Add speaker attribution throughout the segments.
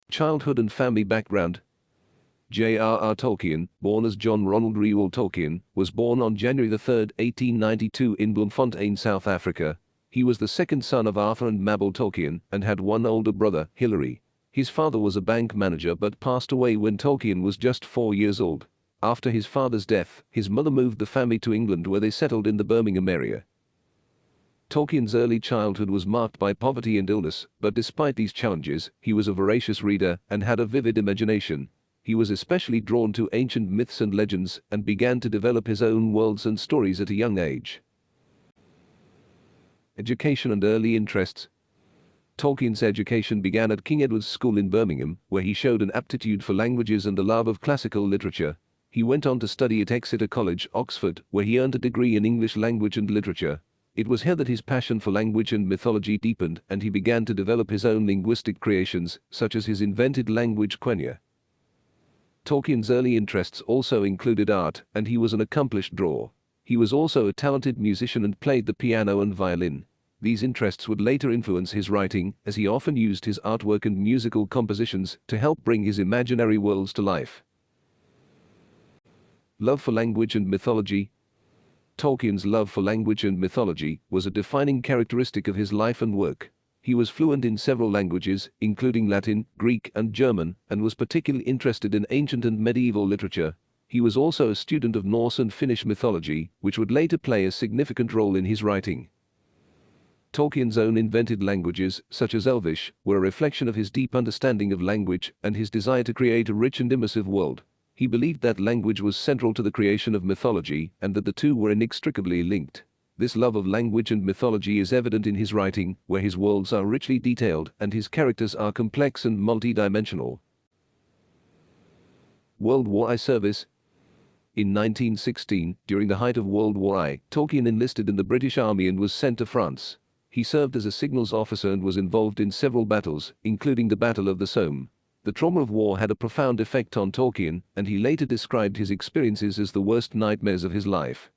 Speaker 1: Childhood and family background. J.R.R. Tolkien, born as John Ronald Reuel Tolkien, was born on January 3, 1892 in Bloemfontein, South Africa. He was the second son of Arthur and Mabel Tolkien and had one older brother, Hilary. His father was a bank manager but passed away when Tolkien was just 4 years old. After his father's death, his mother moved the family to England where they settled in the Birmingham area. Tolkien's early childhood was marked by poverty and illness, but despite these challenges, he was a voracious reader and had a vivid imagination. He was especially drawn to ancient myths and legends and began to develop his own worlds and stories at a young age. Education and early interests. Tolkien's education began at King Edward's School in Birmingham, where he showed an aptitude for languages and a love of classical literature. He went on to study at Exeter College, Oxford, where he earned a degree in English language and literature. It was here that his passion for language and mythology deepened, and he began to develop his own linguistic creations, such as his invented language Quenya. Tolkien's early interests also included art, and he was an accomplished drawer. He was also a talented musician and played the piano and violin. These interests would later influence his writing, as he often used his artwork and musical compositions to help bring his imaginary worlds to life. Love for language and mythology. Tolkien's love for language and mythology was a defining characteristic of his life and work. He was fluent in several languages, including Latin, Greek, and German, and was particularly interested in ancient and medieval literature. He was also a student of Norse and Finnish mythology, which would later play a significant role in his writing. Tolkien's own invented languages, such as Elvish, were a reflection of his deep understanding of language and his desire to create a rich and immersive world. He believed that language was central to the creation of mythology and that the two were inextricably linked. This love of language and mythology is evident in his writing, where his worlds are richly detailed and his characters are complex and multi-dimensional. World War I service. In 1916, during the height of World War I, Tolkien enlisted in the British Army and was sent to France. He served as a signals officer and was involved in several battles, including the Battle of the Somme. The trauma of war had a profound effect on Tolkien, and he later described his experiences as the worst nightmares of his life.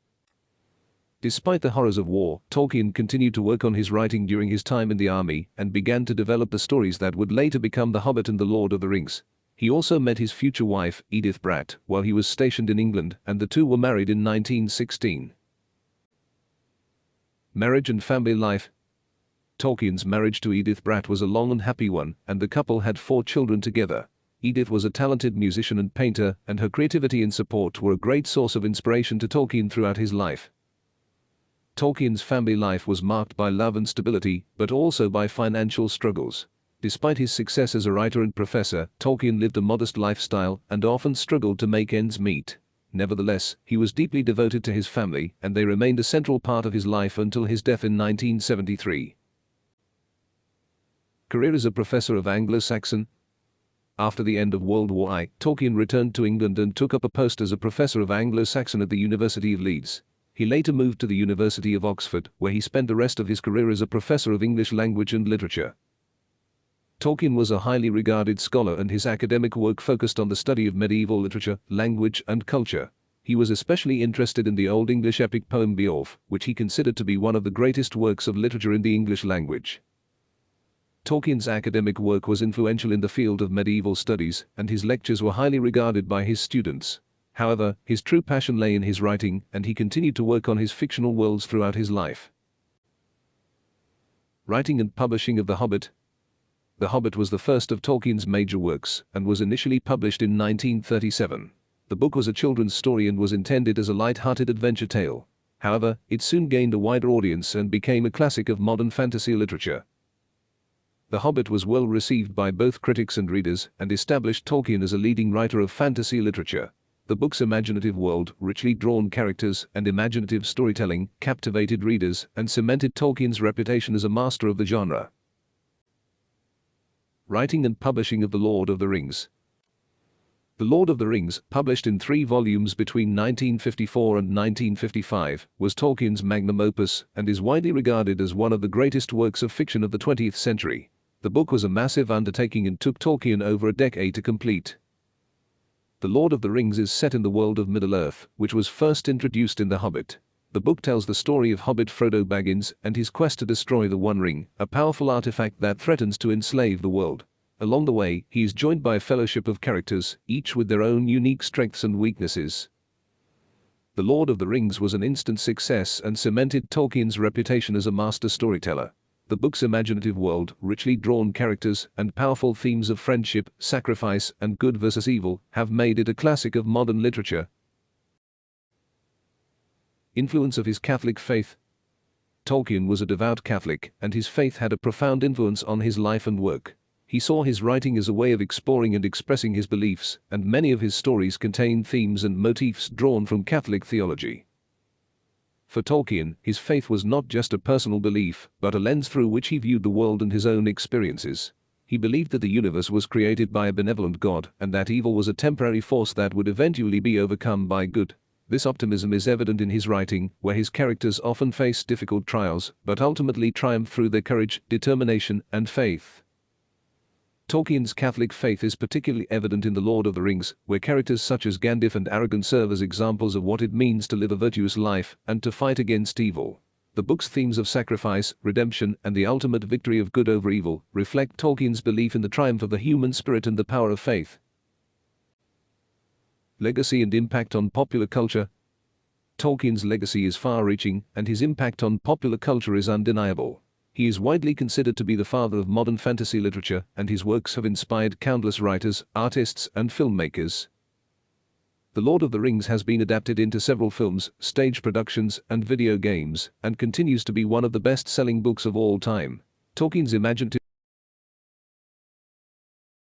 Speaker 1: Despite the horrors of war, Tolkien continued to work on his writing during his time in the army and began to develop the stories that would later become The Hobbit and The Lord of the Rings. He also met his future wife, Edith Bratt, while he was stationed in England, and the two were married in 1916. Marriage and family life. Tolkien's marriage to Edith Bratt was a long and happy one, and the couple had 4 children together. Edith was a talented musician and painter, and her creativity and support were a great source of inspiration to Tolkien throughout his life. Tolkien's family life was marked by love and stability, but also by financial struggles. Despite his success as a writer and professor, Tolkien lived a modest lifestyle and often struggled to make ends meet. Nevertheless, he was deeply devoted to his family, and they remained a central part of his life until his death in 1973. Career as a professor of Anglo-Saxon. After the end of World War I, Tolkien returned to England and took up a post as a professor of Anglo-Saxon at the University of Leeds. He later moved to the University of Oxford, where he spent the rest of his career as a professor of English language and literature. Tolkien was a highly regarded scholar, and his academic work focused on the study of medieval literature, language, and culture. He was especially interested in the Old English epic poem Beowulf, which he considered to be one of the greatest works of literature in the English language. Tolkien's academic work was influential in the field of medieval studies, and his lectures were highly regarded by his students. However, his true passion lay in his writing, and he continued to work on his fictional worlds throughout his life. Writing and publishing of The Hobbit. The Hobbit was the first of Tolkien's major works, and was initially published in 1937. The book was a children's story and was intended as a light-hearted adventure tale. However, it soon gained a wider audience and became a classic of modern fantasy literature. The Hobbit was well received by both critics and readers, and established Tolkien as a leading writer of fantasy literature. The book's imaginative world, richly drawn characters, and imaginative storytelling captivated readers and cemented Tolkien's reputation as a master of the genre. Writing and publishing of The Lord of the Rings. The Lord of the Rings, published in 3 volumes between 1954 and 1955, was Tolkien's magnum opus and is widely regarded as one of the greatest works of fiction of the 20th century. The book was a massive undertaking and took Tolkien over a decade to complete. The Lord of the Rings is set in the world of Middle-earth, which was first introduced in The Hobbit. The book tells the story of Hobbit Frodo Baggins and his quest to destroy the One Ring, a powerful artifact that threatens to enslave the world. Along the way, he is joined by a fellowship of characters, each with their own unique strengths and weaknesses. The Lord of the Rings was an instant success and cemented Tolkien's reputation as a master storyteller. The book's imaginative world, richly drawn characters, and powerful themes of friendship, sacrifice, and good versus evil have made it a classic of modern literature. Influence of his Catholic faith. Tolkien was a devout Catholic, and his faith had a profound influence on his life and work. He saw his writing as a way of exploring and expressing his beliefs, and many of his stories contain themes and motifs drawn from Catholic theology. For Tolkien, his faith was not just a personal belief, but a lens through which he viewed the world and his own experiences. He believed that the universe was created by a benevolent God, and that evil was a temporary force that would eventually be overcome by good. This optimism is evident in his writing, where his characters often face difficult trials, but ultimately triumph through their courage, determination, and faith. Tolkien's Catholic faith is particularly evident in The Lord of the Rings, where characters such as Gandalf and Aragorn serve as examples of what it means to live a virtuous life and to fight against evil. The book's themes of sacrifice, redemption, and the ultimate victory of good over evil reflect Tolkien's belief in the triumph of the human spirit and the power of faith. Legacy and impact on popular culture. Tolkien's legacy is far-reaching, and his impact on popular culture is undeniable. He is widely considered to be the father of modern fantasy literature, and his works have inspired countless writers, artists, and filmmakers. The Lord of the Rings has been adapted into several films, stage productions, and video games, and continues to be one of the best-selling books of all time. Tolkien's imaginative